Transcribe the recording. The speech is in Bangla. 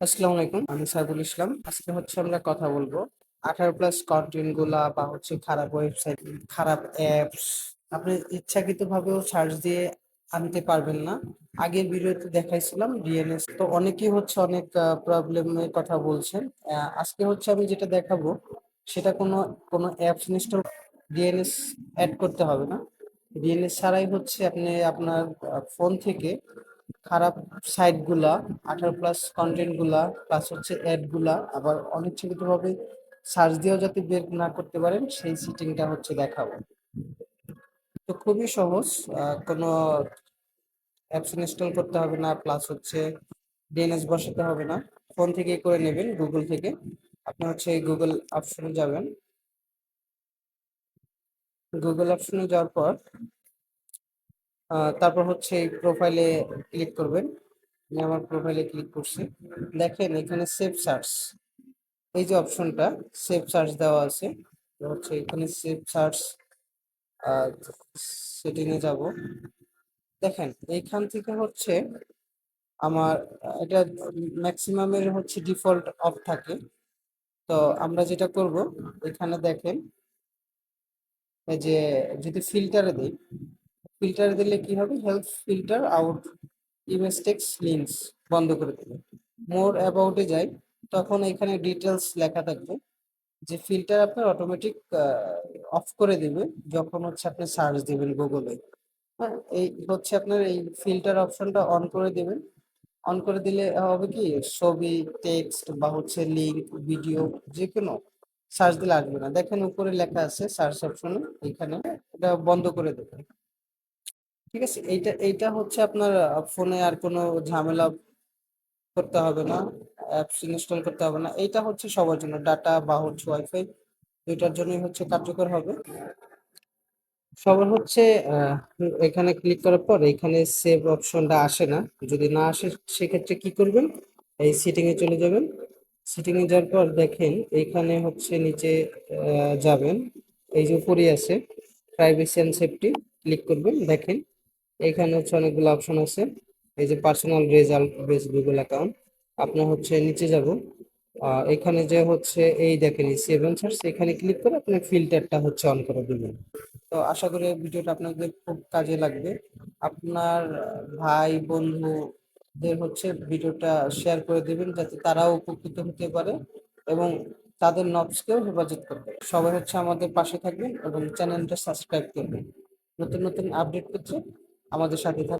আসসালামু আলাইকুম, আমি সাইদুল ইসলাম। আজকে আমরা কথা বলবো 18+ কন্টেন্ট গুলা বা খারাপ ওয়েবসাইট, খারাপ অ্যাপস আপনি ইচ্ছাকৃতভাবেও সার্চ দিয়ে আনতে পারবেন না। আগের ভিডিওতে দেখাইছিলাম ডিএনএস, তো অনেকেই অনেক প্রবলেমের কথা বলছেন। আজকে আমি যেটা দেখাবো সেটা কোনো কোনো অ্যাপস ইনস্টল, ডিএনএস অ্যাড করতে হবে না। ডিএনএস ছাড়াই আপনি আপনার ফোন থেকে খারাপ সাইট গুলা, 18+ কন্টেন্ট গুলা প্লাস অ্যাড গুলা আবার অনিচ্ছাকৃত ভাবে সার্চ দিয়েও যাতে বের না করতে পারেন সেই সেটিংটা দেখাবো। তো খুবই সহজ, কোনো অ্যাপস ইনস্টল করতে হবে না, প্লাস ডিএনএস বসাতে হবে না। ফোন থেকে করে নেবেন, গুগল থেকে। আপনি গুগল অপশনে যাবেন। গুগল অপশনে যাওয়ার পর তারপর এই প্রোফাইলে ক্লিক করবেন। আমি আমার প্রোফাইলে ক্লিক করছি। দেখেন এখানে সেভ সার্চ, এই যে অপশনটা সেভ সার্চ দেওয়া আছে। তো এখানে সেভ সার্চ সেটিংয়ে যাব। দেখেন এইখান থেকে আমার এটা ম্যাক্সিমামের ডিফল্ট অফ থাকে। তো আমরা যেটা করব, এখানে দেখেন এই যে যদি ফিল্টারে দিই, ফিল্টারে দিলে কি হবে, help filter out image text links বন্ধ করে দেবে। মোর অ্যাবাউটে যাই, তখন এখানে ডিটেলস লেখা থাকবে যে ফিল্টার আপনার অটোমেটিক অফ করে দিবে যখন আপনি সার্চ দিবেন গুগলে। হ্যাঁ, এই আপনার এই ফিল্টার অপশনটা অন করে দিবেন। অন করে দিলে হবে কি, ছবি, টেক্সট বা লিঙ্ক, ভিডিও যে কোনো সার্চ দিলে আসবে না। দেখেন উপরে লেখা আছে সার্চ অপশনে, এখানে এটা বন্ধ করে দেবেন। ঠিক আছে, এইটা এইটা আপনার ফোনে আর কোনো ঝামেলা করতে হবে না, অ্যাপস ইনস্টল করতে হবে না। এইটা সবার জন্য, ডাটা বা ওয়াইফাই দুইটার জন্যই কার্যকর হবে। সবার আহ, এখানে ক্লিক করার পর এখানে সেভ অপশনটা আসে না। যদি না আসে সেক্ষেত্রে কি করবেন, এই সিটিং এ চলে যাবেন। সিটিং এ যাওয়ার পর দেখেন এইখানে নিচে যাবেন, এই যে উপরে আছে প্রাইভেসি এন্ড সেফটি, ক্লিক করবেন। দেখেন এখানে অনেকগুলো অপশন আছে। এই যে personal result base Google account, আপনার নিচে যাব। এখানে যে এই দেখেন সেভেন সার্চ, এখানে ক্লিক করে আপনি ফিল্টারটা অন করে দিবেন। তো আশা করি ভিডিওটা আপনাদের খুব কাজে লাগবে। আপনার ভাই বন্ধুদের ভিডিওটা শেয়ার করে দিবেন যাতে তারাও উপকৃত হতে পারে এবং তাদের নবসকেও হেফাজত করবে। সবাই আমাদের পাশে থাকবেন এবং চ্যানেলটা সাবস্ক্রাইব করবেন। নতুন নতুন আপডেট পেতে আমাদের সাথে থাকবেন।